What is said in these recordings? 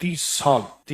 30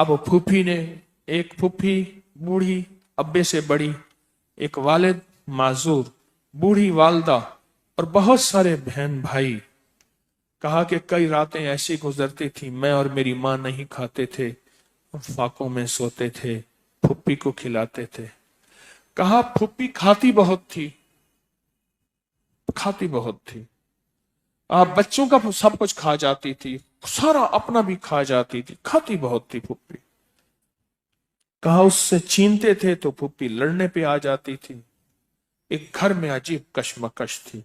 اب پھوپھی نے، ایک پھوپھی بوڑھی ابے سے بڑی، ایک والد معذور، بوڑھی والدہ اور بہت سارے بہن بھائی، کہا کہ کئی راتیں ایسی گزرتی تھی میں اور میری ماں نہیں کھاتے تھے، فاقوں میں سوتے تھے، پھوپھی کو کھلاتے تھے۔ کہا پھوپھی کھاتی بہت تھی، کھاتی بہت تھی، آپ بچوں کا سب کچھ کھا جاتی تھی، سارا اپنا بھی کھا جاتی تھی، کھاتی بہت تھی پھوپھی۔ کہا اس سے چھینتے تھے تو پھوپھی لڑنے پہ آ جاتی تھی، ایک گھر میں عجیب کشمکش تھی۔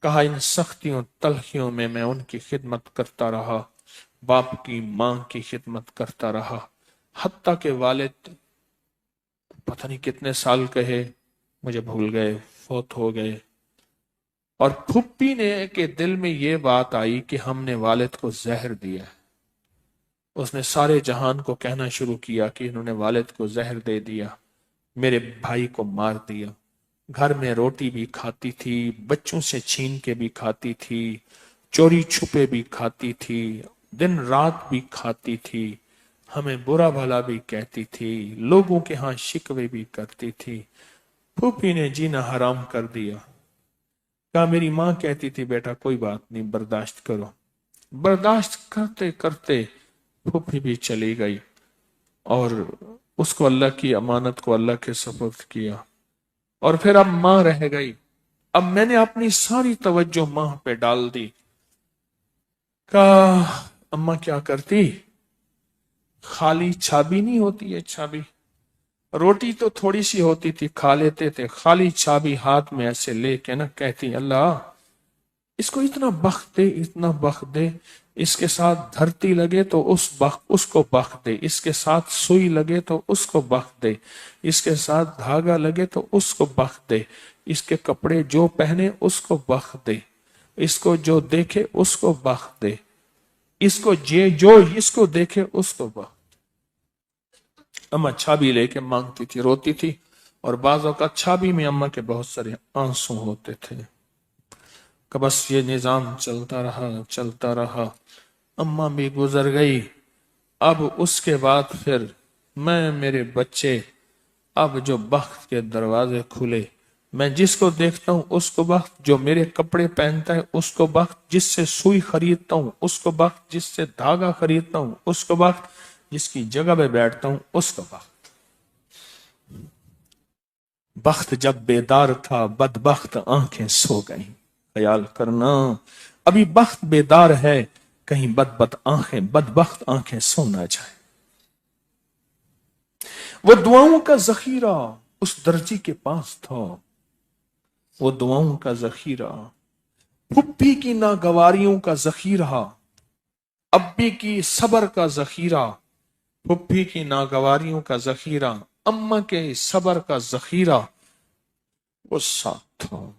کہا ان سختیوں تلخیوں میں میں ان کی خدمت کرتا رہا، باپ کی ماں کی خدمت کرتا رہا، حتیٰ کہ والد پتہ نہیں کتنے سال کہے مجھے بھول گئے، فوت ہو گئے۔ اور پھوپھی نے کے دل میں یہ بات آئی کہ ہم نے والد کو زہر دیا ہے۔ اس نے سارے جہان کو کہنا شروع کیا کہ انہوں نے والد کو زہر دے دیا، میرے بھائی کو مار دیا۔ گھر میں روٹی بھی کھاتی تھی، بچوں سے چھین کے بھی کھاتی تھی، چوری چھپے بھی کھاتی تھی، دن رات بھی کھاتی تھی، ہمیں برا بھلا بھی کہتی تھی، لوگوں کے ہاں شکوے بھی کرتی تھی۔ پھوپھی نے جینا حرام کر دیا۔ کہا میری ماں کہتی تھی بیٹا کوئی بات نہیں، برداشت کرو۔ برداشت کرتے کرتے پھوپھی بھی چلی گئی اور اس کو اللہ کی امانت کو اللہ کے سپرد کیا، اور پھر اب ماں رہ گئی۔ اب میں نے اپنی ساری توجہ ماں پہ ڈال دی۔ کہا اماں کیا کرتی، خالی چھابی نہیں ہوتی ہے، چھابی روٹی تو تھوڑی سی ہوتی تھی کھا لیتے تھے، خالی چھابی ہاتھ میں ایسے لے کے نا کہتی اللہ اس کو اتنا بخت دے، اتنا بخت دے، اس کے ساتھ دھرتی لگے تو اس کو بخت دے، اس کے ساتھ سوئی لگے تو اس کو بخت دے، اس کے ساتھ دھاگا لگے تو اس کو بخت دے، اس کے کپڑے جو پہنے اس کو بخت دے، اس کو جو دیکھے اس کو بخت دے، اس کو جو اس کو دیکھے اس کو بخت۔ اماں چھابی لے کے مانگتی تھی، روتی تھی، اور بعض اوقات چھابی میں اماں کے بہت سارے آنسو ہوتے تھے۔ کہ بس یہ نظام چلتا رہا چلتا رہا، اماں بھی گزر گئی۔ اب اس کے بعد پھر میں، میرے بچے، اب جو بخت کے دروازے کھلے، میں جس کو دیکھتا ہوں اس کو بخت، جو میرے کپڑے پہنتا ہے اس کو بخت، جس سے سوئی خریدتا ہوں اس کو بخت، جس سے دھاگا خریدتا ہوں اس کو بخت، جس کی جگہ پہ بیٹھتا ہوں اس کو بخت۔ بخت جب بیدار تھا بدبخت آنکھیں سو گئیں۔ خیال کرنا ابھی بخت بیدار ہے، کہیں بدبخت آنکھیں سو نہ جائیں۔ وہ دعاؤں کا ذخیرہ اس درجی کے پاس تھا، وہ دعاؤں کا ذخیرہ، پھوپھی کی ناگواریوں کا ذخیرہ، ابی کی صبر کا ذخیرہ، پھوپھی کی ناگواریوں کا ذخیرہ، اماں کے صبر کا ذخیرہ وہ ساتھ تھا۔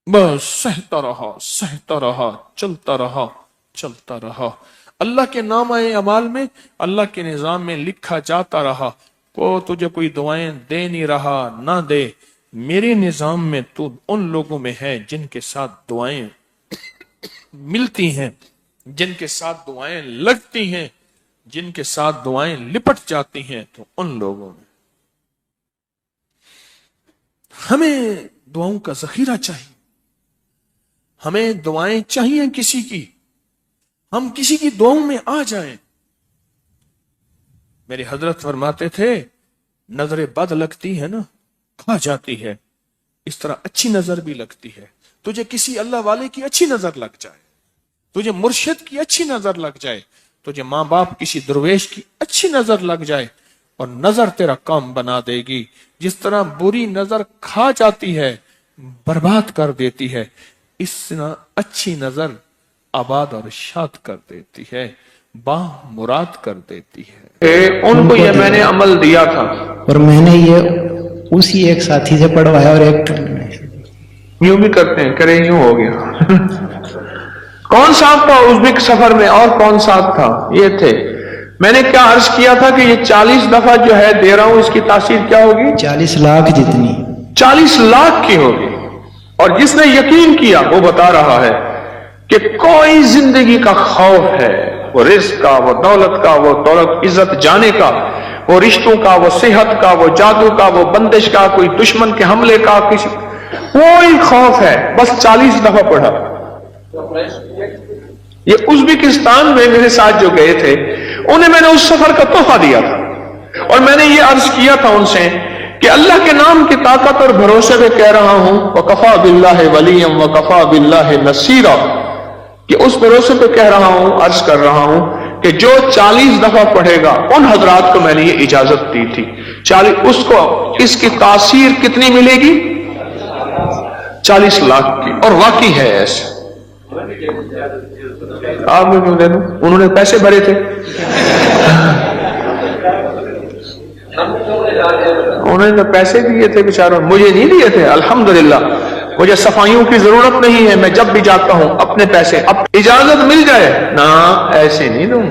بس سہتا رہا، چلتا رہا۔ اللہ کے نامہ اعمال میں، اللہ کے نظام میں لکھا جاتا رہا، کو تجھے کوئی دعائیں دے نہیں رہا، نہ دے، میرے نظام میں تو ان لوگوں میں ہے جن کے ساتھ دعائیں ملتی ہیں، جن کے ساتھ دعائیں لگتی ہیں، جن کے ساتھ دعائیں لپٹ جاتی ہیں، تو ان لوگوں میں ہمیں دعاؤں کا ذخیرہ چاہیے، ہمیں دعائیں چاہیے کسی کی، ہم کسی کی دعاؤں میں آ جائیں۔ میرے حضرت فرماتے تھے نظر بد لگتی ہے نا کھا جاتی ہے، اس طرح اچھی نظر بھی لگتی ہے۔ تجھے کسی اللہ والے کی اچھی نظر لگ جائے، تجھے مرشد کی اچھی نظر لگ جائے، تجھے ماں باپ کسی درویش کی اچھی نظر لگ جائے، اور نظر تیرا کام بنا دے گی۔ جس طرح بری نظر کھا جاتی ہے، برباد کر دیتی ہے، اس طرح اچھی نظر آباد اور شاد کر دیتی ہے، با مراد کر دیتی ہے۔ ان کو یہ میں نے عمل دیا تھا، اور میں نے یہ اسی ایک ساتھی سے پڑھوایا، اور ایک یوں بھی کرتے ہیں، کرے یوں ہو گیا۔ کون ساتھ تھا ازبک سفر میں، اور کون ساتھ تھا؟ یہ تھے۔ میں نے کیا عرض کیا تھا کہ یہ 40 دفعہ جو ہے دے رہا ہوں، اس کی تاثیر کیا ہوگی؟ 40 لاکھ جتنی، 40 لاکھ کی ہوگی۔ اور جس نے یقین کیا وہ بتا رہا ہے کہ کوئی زندگی کا خوف ہے وہ رزق کا، وہ دولت کا، وہ دولت عزت جانے کا، وہ رشتوں کا، وہ صحت کا، وہ جادو کا، وہ بندش کا، کوئی دشمن کے حملے کا، کسی کوئی خوف ہے. بس 40 دفعہ پڑھا. یہ ازبکستان میں میرے ساتھ جو گئے تھے انہیں میں نے اس سفر کا تحفہ دیا تھا، اور میں نے یہ عرض کیا تھا ان سے کہ اللہ کے نام کی طاقت اور بھروسے پہ کہہ رہا ہوں وَكَفَى بِاللَّهِ وَلِيًّا وَكَفَى بِاللَّهِ نَصِيرًا، کہ اس بھروسے پہ کہہ رہا ہوں، عرض کر رہا ہوں کہ جو 40 دفعہ پڑھے گا، ان حضرات کو میں نے یہ اجازت دی تھی 40، اس کو اس کی تاثیر کتنی ملے گی؟ 40 لاکھ کی. اور واقعی ہے ایسے. آپ میں کیوں دے دوں؟ انہوں نے پیسے بھرے تھے، انہوں نے پیسے دیے تھے بیچاروں، مجھے نہیں دیے تھے. الحمدللہ مجھے صفائیوں کی ضرورت نہیں ہے، میں جب بھی جاتا ہوں اپنے پیسے، اب اجازت مل جائے نا ایسے نہیں دوں.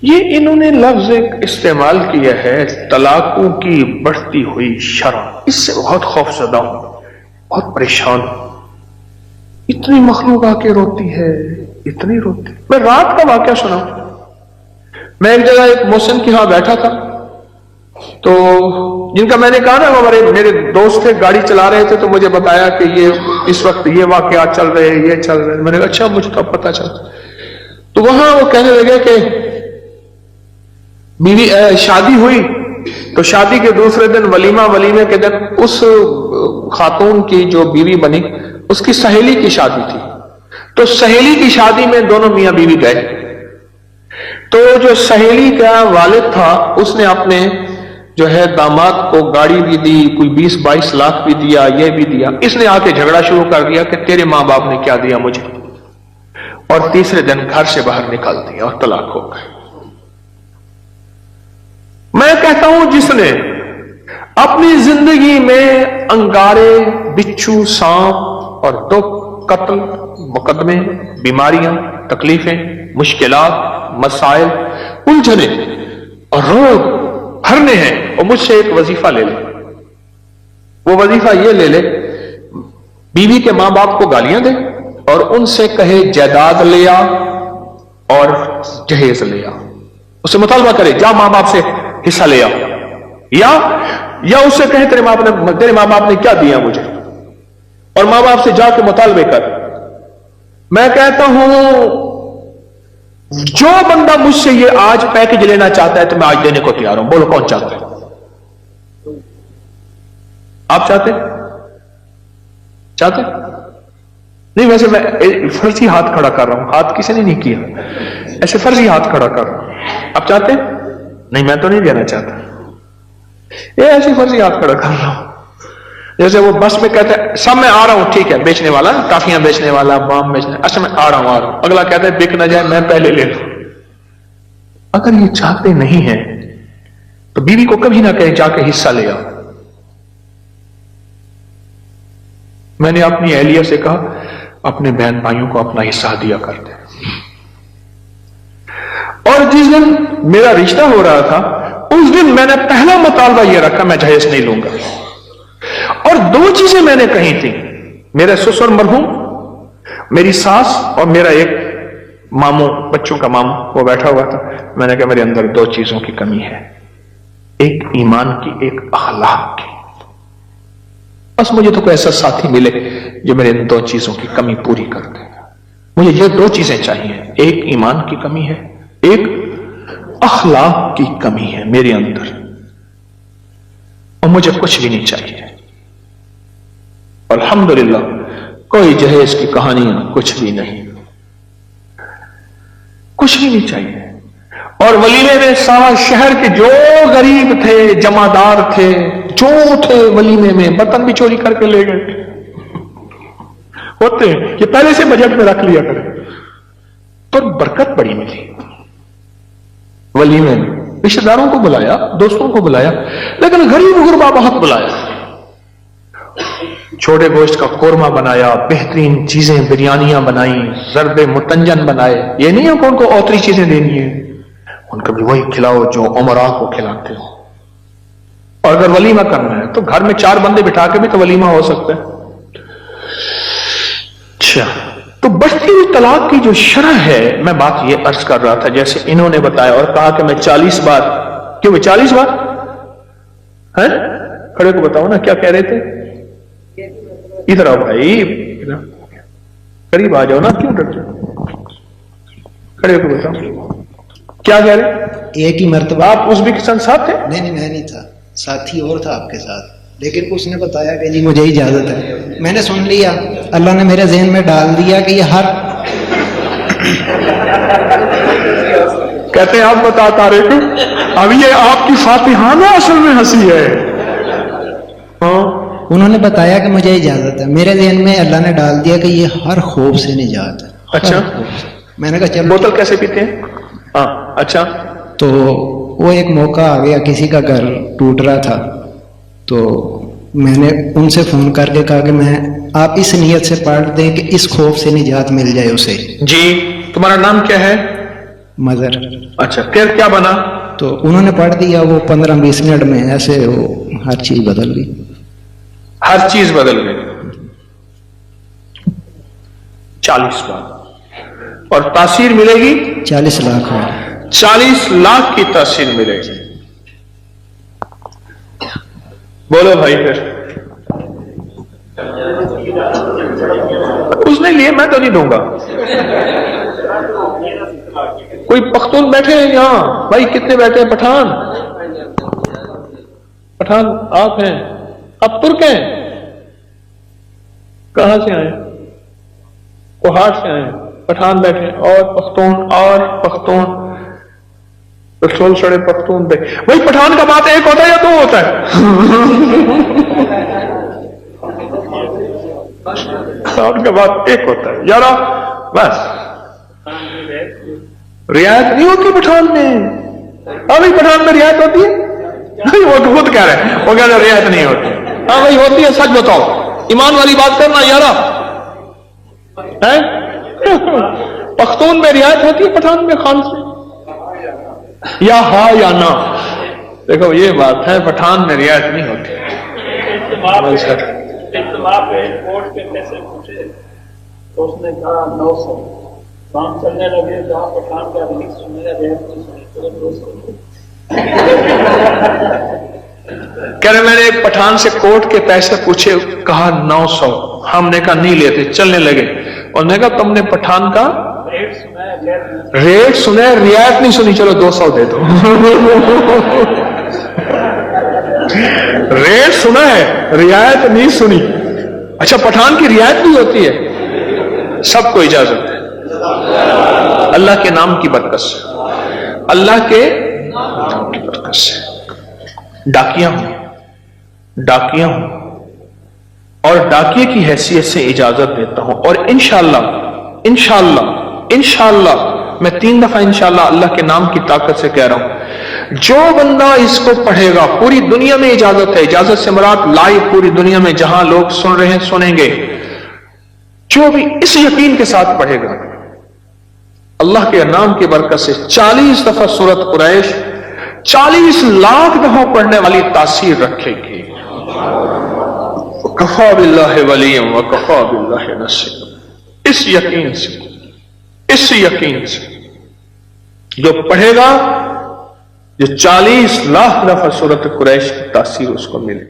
یہ انہوں نے لفظ استعمال کیا ہے طلاقوں کی بڑھتی ہوئی شرح. اس سے بہت خوف زدہ ہوں، بہت پریشان ہوں. اتنی مخلوق آ کے روتی ہے، اتنی روتی. میں رات کا واقعہ سنا. میں ایک جگہ ایک محسن کے ہاں بیٹھا تھا، تو جن کا میں نے کہا نا وہ میرے دوست تھے، گاڑی چلا رہے تھے، تو مجھے بتایا کہ یہ اس وقت یہ واقعات چل رہے ہیں، یہ چل رہے ہیں. میں نے کہا اچھا، مجھے تو اب پتا چلا. تو وہاں وہ کہنے لگے کہ بیوی شادی ہوئی تو شادی کے دوسرے دن ولیمے کے دن اس خاتون کی جو بیوی بنی اس کی سہیلی کی شادی تھی. تو سہیلی کی شادی میں دونوں میاں بیوی گئے. تو جو سہیلی کا والد تھا اس نے اپنے جو ہے داماد کو گاڑی بھی دی، کوئی 20-22 لاکھ بھی دیا، یہ بھی دیا. اس نے آ کے جھگڑا شروع کر دیا کہ تیرے ماں باپ نے کیا دیا مجھے، اور تیسرے دن گھر سے باہر نکال دیا اور طلاق ہو گئے. میں کہتا ہوں جس نے اپنی زندگی میں انگارے، بچھو، سانپ اور دکھ، قتل، مقدمے، بیماریاں، تکلیفیں، مشکلات، مسائل، الجھنے اور روگ بھرنے ہیں، اور مجھ سے ایک وظیفہ لے لے. وہ وظیفہ یہ لے لے بیوی کے ماں باپ کو گالیاں دے اور ان سے کہے جائیداد لے آ اور جہیز لے آ. اس سے مطالبہ کرے جا ماں باپ سے حصہ لے آ، یا اس سے کہے تیرے ماں باپ نے کیا دیا مجھے، اور ماں باپ سے جا کے مطالبے کر. میں کہتا ہوں جو بندہ مجھ سے یہ آج پیکج لینا چاہتا ہے تو میں آج دینے کو تیار ہوں. بولو کون چاہتا ہے؟ آپ چاہتے نہیں؟ ویسے میں فرضی ہاتھ کھڑا کر رہا ہوں، ہاتھ کسی نے نہیں کیا، ایسے فرضی ہاتھ کھڑا کر رہا ہوں. آپ چاہتے نہیں؟ میں تو نہیں دینا چاہتا. یہ ایسی فرضی ہاتھ کھڑا کر رہا ہوں جیسے وہ بس میں کہتے ہیں سب میں آ رہا ہوں، ٹھیک ہے، بیچنے والا، کافیاں بیچنے والا، بام بیچنے، اچھا میں آ رہا ہوں. اگلا کہتا ہے بک نہ جائے میں پہلے لے لوں. اگر یہ چاہتے نہیں ہیں تو بیوی کو کبھی نہ کہیں جا کے حصہ لے آؤ. میں نے اپنی اہلیہ سے کہا اپنے بہن بھائیوں کو اپنا حصہ دیا کرتے. اور جس دن میرا رشتہ ہو رہا تھا اس دن میں نے پہلا مطالبہ یہ رکھا میں جہیز نہیں لوں گا. اور 2 چیزیں میں نے کہی تھی. میرے سسر مرحوم، میری ساس اور میرا ایک ماموں، بچوں کا ماموں، وہ بیٹھا ہوا تھا. میں نے کہا میرے اندر 2 چیزوں کی کمی ہے، ایک ایمان کی، ایک اخلاق کی. بس مجھے تو کوئی ایسا ساتھی ملے جو میرے ان 2 چیزوں کی کمی پوری کر دے. مجھے یہ 2 چیزیں چاہیے، ایک ایمان کی کمی ہے، ایک اخلاق کی کمی ہے میرے اندر، اور مجھے کچھ بھی نہیں چاہیے. الحمدللہ کوئی جہیز کی کہانیاں کچھ بھی نہیں، کچھ بھی نہیں چاہیے. اور ولیمے میں سارا شہر کے جو غریب تھے، جمعدار تھے، جو تھے ولیمے میں، برتن بھی چوری کر کے لے گئے. ہوتے ہیں یہ پہلے سے بجٹ میں رکھ لیا کرے تو برکت بڑی ملی. ولیمے میں رشتہ داروں کو بلایا، دوستوں کو بلایا، لیکن غریب غربا بہت بلایا. چھوٹے گوشت کا قورمہ بنایا، بہترین چیزیں، بریانیاں بنائیں، ضرب متنجن بنائے. یہ نہیں ہے کہ ان کو اوتری چیزیں دینی ہیں، ان کو بھی وہی کھلاؤ جو عمراء کو کھلاتے ہو. اور اگر ولیمہ کرنا ہے تو گھر میں 4 بندے بٹھا کے بھی تو ولیمہ ہو سکتا ہے. اچھا تو بڑھتی ہوئی طلاق کی جو شرح ہے، میں بات یہ عرض کر رہا تھا، جیسے انہوں نے بتایا اور کہا کہ میں 40 بار، کیوں میں 40 بار ہیں؟ کھڑے کو بتاؤ نا کیا کہہ رہے تھے؟ ادھر آؤ بھائی، قریب آ جاؤ نا، کیوں ڈرتے ہو؟ کھڑے کو بتاؤ کیا کہہ رہے؟ ایک ہی مرتبہ آپ ازبکستان ساتھ تھے؟ نہیں میں نہیں تھا، ساتھی اور تھا آپ کے ساتھ، لیکن اس نے بتایا کہ جی مجھے اجازت ہے، میں نے سن لیا، اللہ نے میرے ذہن میں ڈال دیا کہ یہ ہر کہتے ہیں آپ بتا طارق، اب یہ آپ کی فاتحانہ اصل میں ہنسی ہے۔ ہاں انہوں نے بتایا کہ مجھے اجازت ہے، میرے ذہن میں اللہ نے ڈال دیا کہ یہ ہر خوف سے نجات ہے۔ اچھا، ہر خوف سے۔ میں نے کہا چلو، بوتل کیسے پیتے ہیں؟ ہاں اچھا، تو وہ ایک موقع آ گیا، کسی کا گھر ٹوٹ رہا تھا، تو میں نے ان سے فون کر کے کہا کہ آپ اس نیت سے پڑھ دیں کہ اس خوف سے نجات مل جائے اسے۔ جی تمہارا نام کیا ہے؟ مظہر۔ اچھا، پھر کیا بنا؟ تو انہوں نے پڑھ دیا، وہ 15-20 منٹ میں ایسے وہ ہر چیز بدل گئی۔ ہر چیز بدل گئی 40 بار، اور تاثیر ملے گی 40 لاکھ ہو۔ 40 لاکھ کی تاثیر ملے گی۔ بولو بھائی، پھر اس نے لیے، میں تو نہیں دوں گا۔ کوئی پختون بیٹھے ہیں یہاں؟ بھائی کتنے بیٹھے ہیں؟ پٹھان آپ ہیں؟ آپ ترک ہیں؟ کہاں سے آئے؟ کوہاٹ سے آئے؟ پٹھان بیٹھے ہیں، اور پختون رسول سڑے پختون بے۔ بھائی پٹھان کا بات ایک ہوتا ہے یا دو ہوتا ہے؟ پٹھان کا بات ایک ہوتا ہے یارا، بس رعایت نہیں ہوتی پٹھان میں۔ بھائی پٹھان میں رعایت ہوتی ہے؟ نہیں، وہ خود کہہ رہے ہیں، وہ کہہ رہے رعایت نہیں ہوتی۔ ہاں بھائی ہوتی ہے، سچ بتاؤ، ایمان والی بات کرنا یارا۔ پختون میں رعایت ہوتی ہے، پٹھان میں خان سے؟ یا ہاں یا نہ؟ دیکھو یہ بات ہے، پٹھان میں رعایت نہیں ہوتی۔ اجتماع پہ کوٹ کے پیسے پوچھے تو اس نے کہا 900، کام چلنے لگے، جہاں پٹھان کا ریلیز سنے ریت نہیں سنی، چلو دوست کہہ رہے میں نے ایک پٹھان سے کوٹ کے پیسے پوچھے، کہا 900، ہم نے کہا نہیں لیتے، چلنے لگے، اور نے کہا تم نے پٹھان کا ریٹ سنا ہے، ریٹ سنا ہے، رعایت نہیں سنی، چلو 200 دے دو۔ ریٹ سنا ہے، رعایت نہیں سنی۔ اچھا، پٹھان کی رعایت بھی ہوتی ہے؟ سب کو اجازت ہے، اللہ کے نام کی برکت سے، اللہ کے نام کی برکت سے۔ ڈاکیاں ہوں اور ڈاکیے کی حیثیت سے اجازت دیتا ہوں، اور انشاءاللہ میں 3 دفعہ انشاءاللہ اللہ کے نام کی طاقت سے کہہ رہا ہوں، جو بندہ اس کو پڑھے گا، پوری دنیا میں اجازت ہے، اجازت سے مراد لائیو پوری دنیا میں جہاں لوگ سن رہے ہیں سنیں گے، جو بھی اس یقین کے ساتھ پڑھے گا، اللہ کے نام کی برکت سے 40 دفعہ سورۃ قریش 40 لاکھ دفعہ پڑھنے والی تاثیر رکھے گی۔ کفا باللہ ولیا وکفا باللہ نصیرا۔ اس یقین سے جو پڑھے گا، جو 40 لاکھ دفعہ سورۃ قریش کی تاثیر اس کو ملے۔